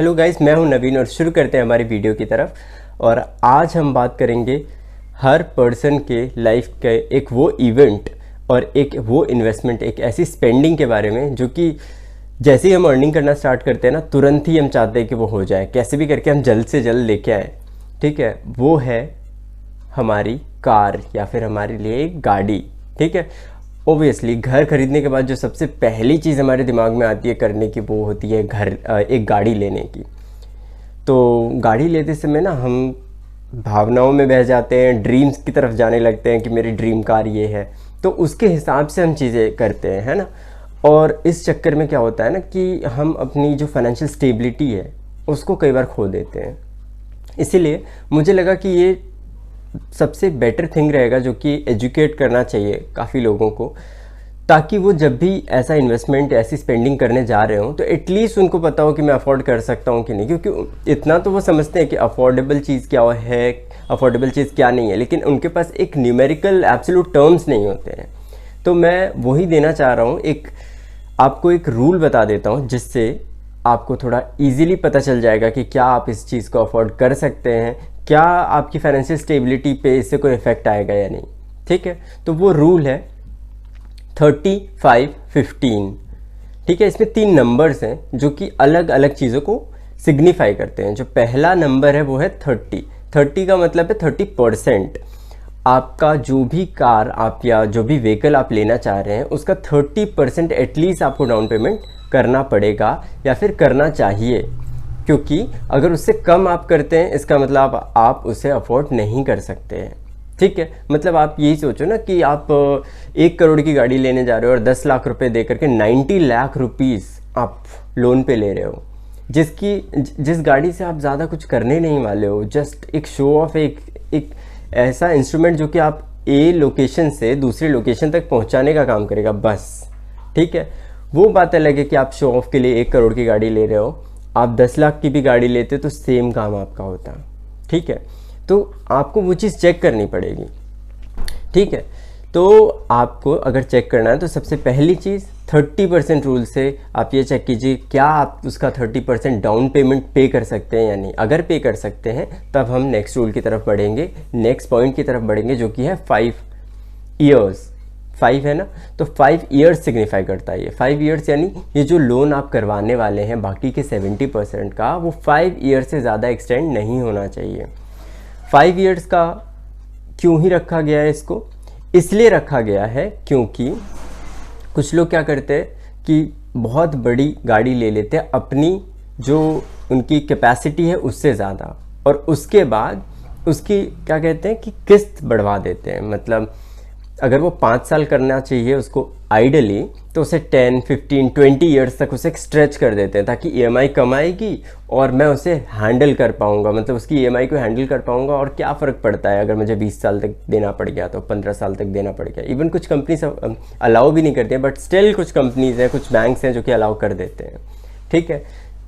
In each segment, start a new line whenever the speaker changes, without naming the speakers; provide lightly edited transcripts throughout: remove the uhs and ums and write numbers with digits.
Hello guys, मैं हूं नवीन और शुरू करते हैं हमारी वीडियो की तरफ। और आज हम बात करेंगे हर पर्सन के लाइफ के एक वो इवेंट और एक वो इन्वेस्टमेंट, एक ऐसी स्पेंडिंग के बारे में जो कि जैसे ही हम अर्निंग करना स्टार्ट करते हैं ना, तुरंत ही हम चाहते हैं कि वो हो जाए, कैसे भी करके हम जल्द से जल्द लेके आए। ठीक है, वो है हमारी कार या फिर हमारे लिए एक गाड़ी। ठीक है, ओबियसली घर खरीदने के बाद जो सबसे पहली चीज़ हमारे दिमाग में आती है करने की, वो होती है एक गाड़ी लेने की। तो गाड़ी लेते समय ना हम भावनाओं में बह जाते हैं, ड्रीम्स की तरफ जाने लगते हैं कि मेरी ड्रीम कार ये है, तो उसके हिसाब से हम चीज़ें करते हैं, है ना। और इस चक्कर में क्या होता है ना कि हम अपनी जो फाइनेंशियल स्टेबिलिटी है उसको कई बार खो देते हैं। इसीलिए मुझे लगा कि ये सबसे बेटर थिंग रहेगा जो कि एजुकेट करना चाहिए काफ़ी लोगों को, ताकि वो जब भी ऐसा इन्वेस्टमेंट, ऐसी स्पेंडिंग करने जा रहे हों तो एटलीस्ट उनको पता हो कि मैं अफोर्ड कर सकता हूँ कि नहीं। क्योंकि इतना तो वो समझते हैं कि अफोर्डेबल चीज़ क्या है, अफोर्डेबल चीज़ क्या नहीं है, लेकिन उनके पास एक न्यूमेरिकल एब्सोल्यूट टर्म्स नहीं होते हैं। तो मैं वही देना चाह रहा हूँ, आपको एक रूल बता देता हूँ जिससे आपको थोड़ा इजीली पता चल जाएगा कि क्या आप इस चीज़ को अफोर्ड कर सकते हैं, क्या आपकी फाइनेंशियल स्टेबिलिटी पे इससे कोई इफेक्ट आएगा या नहीं। ठीक है, तो वो रूल है 35-15। ठीक है, इसमें 3 नंबर्स हैं जो कि अलग अलग चीज़ों को सिग्निफाई करते हैं। जो पहला नंबर है वो है 30 का मतलब है 30%। आपका जो भी कार आप या जो भी व्हीकल आप लेना चाह रहे हैं उसका 30% एटलीस्ट आपको डाउन पेमेंट करना पड़ेगा या फिर करना चाहिए। क्योंकि अगर उससे कम आप करते हैं इसका मतलब आप उसे अफोर्ड नहीं कर सकते हैं। ठीक है, मतलब आप यही सोचो ना कि आप 1 करोड़ की गाड़ी लेने जा रहे हो और 10 लाख रुपए दे करके 90 लाख रुपीस आप लोन पे ले रहे हो, जिस गाड़ी से आप ज़्यादा कुछ करने नहीं वाले हो, जस्ट एक शो ऑफ, एक ऐसा इंस्ट्रूमेंट जो कि आप ए लोकेशन से दूसरी लोकेशन तक पहुंचाने का काम करेगा बस। ठीक है, वो बात अलग है कि आप शो ऑफ के लिए 1 करोड़ की गाड़ी ले रहे हो, आप 10 लाख की भी गाड़ी लेते तो सेम काम आपका होता। ठीक है, तो आपको वो चीज़ चेक करनी पड़ेगी। ठीक है, तो आपको अगर चेक करना है तो सबसे पहली चीज़ 30% रूल से आप ये चेक कीजिए क्या आप उसका 30% डाउन पेमेंट पे कर सकते हैं या नहीं। अगर पे कर सकते हैं तब हम नेक्स्ट रूल की तरफ बढ़ेंगे, नेक्स्ट पॉइंट की तरफ बढ़ेंगे जो कि है 5 ईयर्स। 5 है ना, तो 5 ईयर्स सिग्निफाई करता है ये। 5 ईयर्स यानी ये जो लोन आप करवाने वाले हैं बाकी के 70% का, वो 5 ईयर्स से ज़्यादा एक्सटेंड नहीं होना चाहिए। 5 ईयर्स का क्यों ही रखा गया है इसको? इसलिए रखा गया है क्योंकि कुछ लोग क्या करते हैं कि बहुत बड़ी गाड़ी ले लेते हैं अपनी जो उनकी कैपेसिटी है उससे ज़्यादा, और उसके बाद उसकी क्या कहते हैं कि किस्त बढ़वा देते हैं। मतलब अगर वो 5 साल करना चाहिए उसको आइडली, तो उसे 10, 15, 20 ईयर्स तक उसे स्ट्रेच कर देते हैं ताकि ईएमआई कम आएगी और मैं उसे हैंडल कर पाऊंगा, मतलब उसकी ईएमआई को हैंडल कर पाऊंगा। और क्या फ़र्क पड़ता है अगर मुझे 20 साल तक देना पड़ गया तो 15 साल तक देना पड़ गया। इवन कुछ कंपनीज अलाउ भी नहीं करती हैं, बट स्टिल कुछ कंपनीज हैं, कुछ बैंक्स हैं जो कि अलाउ कर देते हैं। ठीक है,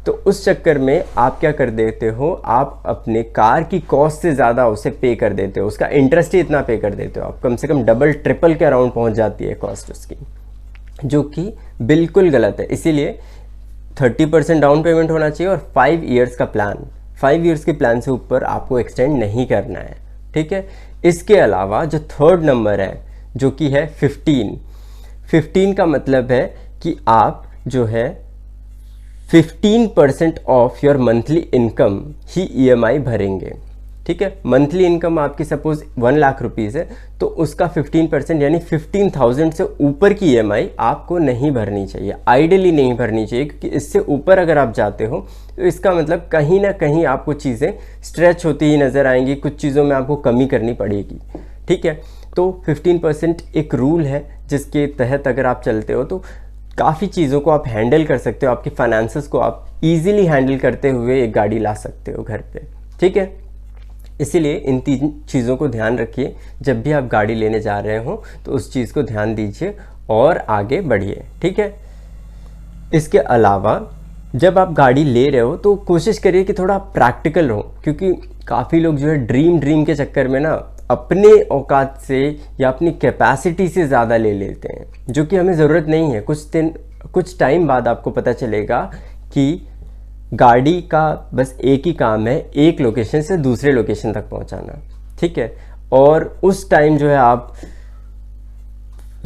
तो उस चक्कर में आप क्या कर देते हो, आप अपने कार की कॉस्ट से ज़्यादा उसे पे कर देते हो, उसका इंटरेस्ट ही इतना पे कर देते हो, आप कम से कम डबल ट्रिपल के अराउंड पहुंच जाती है कॉस्ट उसकी, जो कि बिल्कुल गलत है। इसीलिए 30% डाउन पेमेंट होना चाहिए और 5 ईयर्स का प्लान, 5 ईयर्स के प्लान से ऊपर आपको एक्सटेंड नहीं करना है। ठीक है, इसके अलावा जो 3rd नंबर है जो कि है 15 का मतलब है कि आप जो है 15% of your monthly income he EMI भरेंगे। ठीक है, मंथली इनकम आपकी सपोज 1 लाख रुपीज़ है तो उसका 15% यानी 15,000 से ऊपर की ईएमआई आपको नहीं भरनी चाहिए, आइडियली नहीं भरनी चाहिए। क्योंकि इससे ऊपर अगर आप जाते हो तो इसका मतलब कहीं ना कहीं आपको चीज़ें स्ट्रेच होती ही नज़र आएंगी, कुछ चीज़ों में आपको कमी करनी पड़ेगी। ठीक है, तो 15% एक रूल है जिसके तहत अगर आप चलते हो तो काफ़ी चीज़ों को आप हैंडल कर सकते हो, आपकी फाइनेंसेस को आप इजीली हैंडल करते हुए एक गाड़ी ला सकते हो घर पे। ठीक है, इसीलिए इन 3 चीज़ों को ध्यान रखिए जब भी आप गाड़ी लेने जा रहे हो, तो उस चीज़ को ध्यान दीजिए और आगे बढ़िए। ठीक है, इसके अलावा जब आप गाड़ी ले रहे हो तो कोशिश करिए कि थोड़ा प्रैक्टिकल रहो, क्योंकि काफ़ी लोग जो है ड्रीम के चक्कर में ना अपने औकात से या अपनी कैपेसिटी से ज़्यादा ले लेते हैं, जो कि हमें ज़रूरत नहीं है। कुछ टाइम बाद आपको पता चलेगा कि गाड़ी का बस एक ही काम है, एक लोकेशन से दूसरे लोकेशन तक पहुंचाना, ठीक है। और उस टाइम जो है आप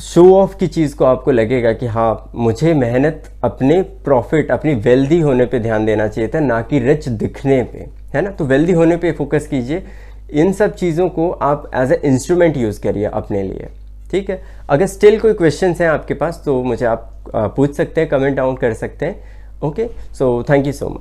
शो ऑफ की चीज़ को आपको लगेगा कि हाँ मुझे मेहनत अपने प्रॉफिट, अपनी वेल्दी होने पे ध्यान देना चाहिए था, ना कि रिच दिखने पे, है ना। तो वेल्दी होने पे फोकस कीजिए। इन सब चीज़ों को आप एज ए इंस्ट्रूमेंट यूज़ करिए अपने लिए, ठीक है। अगर स्टिल कोई क्वेश्चंस हैं आपके पास तो मुझे आप पूछ सकते हैं, कमेंट डाउन कर सकते हैं। Okay, so thank you so much.